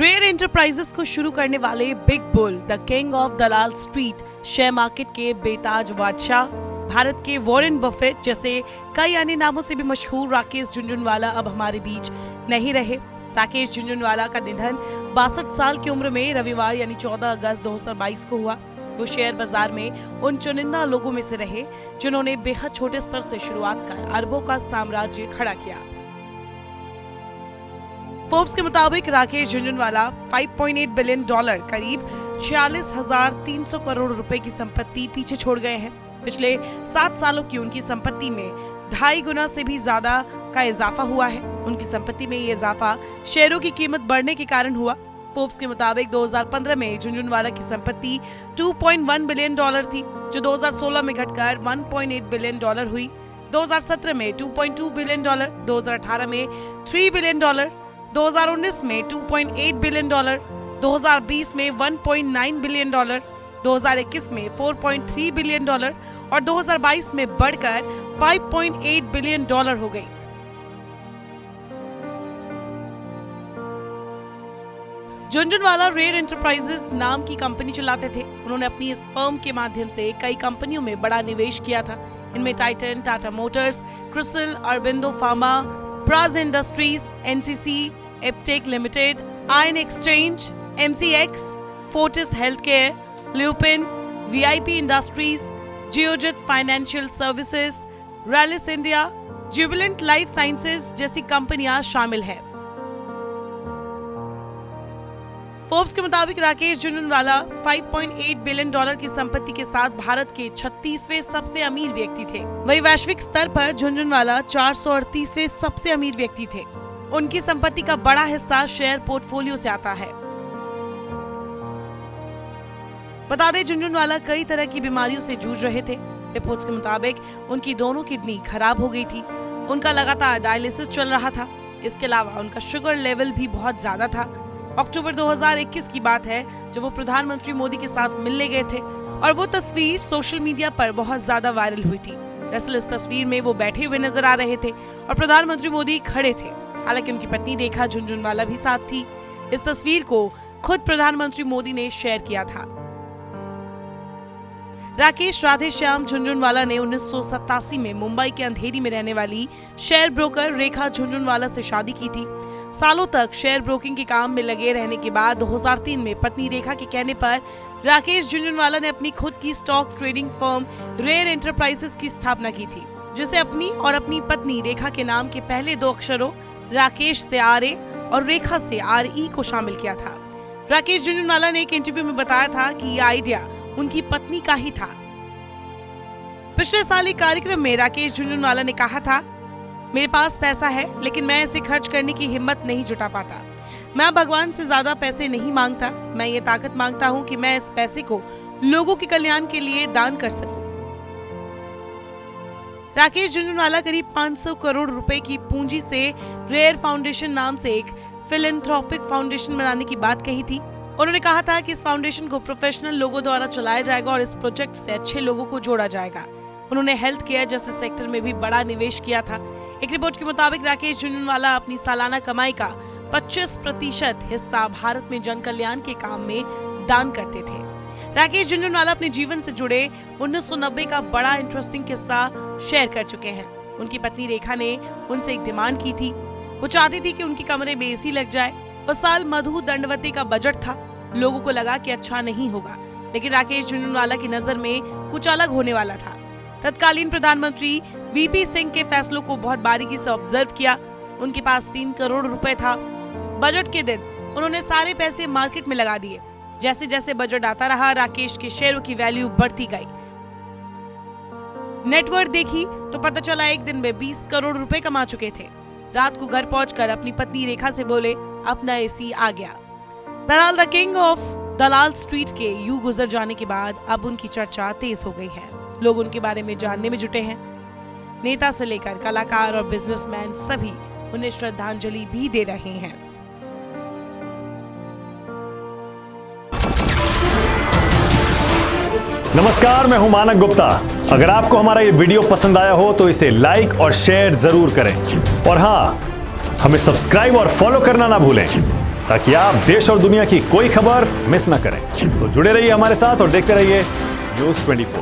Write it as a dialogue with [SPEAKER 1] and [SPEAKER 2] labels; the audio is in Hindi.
[SPEAKER 1] रेयर एंटरप्राइजेस को शुरू करने वाले big bull, the king of Dalal street share market के बेताज बादशाह, भारत के वॉरेन बफेट जैसे कई अन्य नामों से भी मशहूर राकेश झुनझुनवाला अब हमारे बीच नहीं रहे। राकेश झुनझुनवाला का निधन 62 साल की उम्र में रविवार यानी 14 अगस्त 2022 को हुआ। वो शेयर बाजार में उन चुनिंदा लोगों में से रहे जिन्होंने बेहद छोटे स्तर से शुरुआत कर अरबों का साम्राज्य खड़ा किया। फोर्ब्स के मुताबिक राकेश झुनझुनवाला 5.8 बिलियन डॉलर करीब 46,300 करोड़ रुपए की संपत्ति पीछे छोड़ गए हैं। पिछले 7 सालों की उनकी संपत्ति में 2.5 गुना से भी ज्यादा का इजाफा हुआ है। उनकी संपत्ति में ये इजाफा शेयरों की कीमत बढ़ने के कारण हुआ। फोर्ब्स के मुताबिक 2015 में झुनझुनवाला की संपत्ति 2.1 बिलियन डॉलर थी, जो 2016 में घटकर 1.8 बिलियन डॉलर हुई। 2017 में 2.2 बिलियन डॉलर, 2018 में 3 बिलियन डॉलर, 2019 में 2.8 बिलियन डॉलर, 2020 में 1.9 बिलियन डॉलर, 2021 में 4.3 बिलियन डॉलर और 2022 में बढ़कर 5.8 बिलियन डॉलर हो गई। झुनझुनवाला रेयर एंटरप्राइजेस नाम की कंपनी चलाते थे। उन्होंने अपनी इस फर्म के माध्यम से कई कंपनियों में बड़ा निवेश किया था। इनमें Titan, Tata Motors, CRISIL, Aurobindo pharma, Praj industries, NCC, Aptech limited, ion exchange, MCX, Fortis healthcare, lupin, VIP industries, Geojit financial services, Rallis India, Jubilant life sciences जैसी कंपनियां शामिल हैं। फोर्ब्स के मुताबिक राकेश झुनझुनवाला 5.8 बिलियन डॉलर की संपत्ति के साथ भारत के 36वें सबसे अमीर व्यक्ति थे। वहीं वैश्विक स्तर पर झुनझुनवाला 438वें सबसे अमीर व्यक्ति थे। उनकी संपत्ति का बड़ा हिस्सा शेयर पोर्टफोलियो से आता है। बता दें, झुनझुनवाला कई तरह की बीमारियों से जूझ रहे थे। रिपोर्ट्स के मुताबिक उनकी दोनों किडनी खराब हो गई थी। उनका लगातार डायलिसिस चल रहा था। इसके अलावा उनका शुगर लेवल भी बहुत ज्यादा था। अक्टूबर 2021 की बात है जब वो प्रधानमंत्री मोदी के साथ मिलने गए थे और वो तस्वीर सोशल मीडिया पर बहुत ज्यादा वायरल हुई थी। दरअसल इस तस्वीर में वो बैठे हुए नजर आ रहे थे और प्रधानमंत्री मोदी खड़े थे। हालांकि उनकी पत्नी रेखा झुनझुनवाला भी साथ थी। इस तस्वीर को खुद प्रधानमंत्री मोदी ने शेयर किया था। राकेश राधेश्याम झुनझुनवाला ने 1987 में मुंबई के अंधेरी में रहने वाली शेयर ब्रोकर रेखा झुनझुनवाला से शादी की थी। सालों तक शेयर ब्रोकिंग के काम में लगे रहने के बाद 2003 में पत्नी रेखा के कहने पर राकेश झुनझुनवाला ने अपनी खुद की stock trading firm Rare Enterprises की स्थापना की थी, जिसे अपनी और अपनी पत्नी रेखा के नाम के पहले 2 अक्षरों राकेश से RA और रेखा से RE को शामिल किया था। राकेश झुनझुनवाला ने एक इंटरव्यू में बताया था कि यह आइडिया उनकी पत्नी का ही था। पिछले साल एक कार्यक्रम में राकेश झुनझुनवाला ने कहा था, मेरे पास पैसा है लेकिन मैं इसे खर्च करने की हिम्मत नहीं जुटा पाता। मैं भगवान से ज्यादा पैसे नहीं मांगता, मैं ये ताकत मांगता हूँ कि मैं इस पैसे को लोगों के कल्याण के लिए दान कर सकूं। राकेश झुनझुनवाला करीब 500 करोड़ रुपए की पूंजी से रेयर फाउंडेशन नाम से एक फिलैंथ्रोपिक फाउंडेशन बनाने की बात कही थी। उन्होंने कहा था कि इस फाउंडेशन को प्रोफेशनल लोगों द्वारा चलाया जाएगा और इस प्रोजेक्ट से अच्छे लोगों को जोड़ा जाएगा। उन्होंने हेल्थ केयर जैसे सेक्टर में भी बड़ा निवेश किया था। एक रिपोर्ट के मुताबिक राकेश झुनझुनवाला अपनी सालाना कमाई का 25% हिस्सा भारत में जन कल्याण के काम में दान करते थे। राकेश झुनझुनवाला अपने जीवन से जुड़े 1990 का बड़ा इंटरेस्टिंग किस्सा शेयर कर चुके हैं। उनकी पत्नी रेखा ने उनसे एक डिमांड की थी। वो चाहती थी कि उनके कमरे में एसी लग जाए। उस साल मधु दंडवती का बजट था। लोगों को लगा कि अच्छा नहीं होगा, लेकिन राकेश झुनझुनवाला की नजर में कुछ अलग होने वाला था। तत्कालीन प्रधानमंत्री वीपी सिंह के फैसलों को बहुत बारीकी से ऑब्जर्व किया। उनके पास 3 करोड़ रुपए था। बजट के दिन उन्होंने सारे पैसे मार्केट में लगा दिए। जैसे जैसे बजट आता रहा, राकेश के शेयरों की वैल्यू बढ़ती गई। नेटवर्थ देखी तो पता चला एक दिन में 20 करोड़ रुपए कमा चुके थे। रात को घर पहुंचकर अपनी पत्नी रेखा से बोले, अपना एसी आ गया। बहरहाल the king of Dalal street के यूं गुजर जाने के बाद अब उनकी चर्चा तेज हो गई है। लोग उनके बारे में जानने में जुटे हैं। नेता से लेकर कलाकार और बिजनेसमैन सभी उन्हें श्रद्धांजलि भी दे रहे हैं।
[SPEAKER 2] नमस्कार, मैं हूं मानक गुप्ता। अगर आपको हमारा ये वीडियो पसंद आया हो तो इसे लाइक और शेयर जरूर करें और हां, हमें सब्सक्राइब और फॉलो करना ना भूलें। ताकि आप देश और दुनिया की कोई खबर मिस ना करें। तो जुड़े रहिए हमारे साथ और देखते रहिए न्यूज़ 24।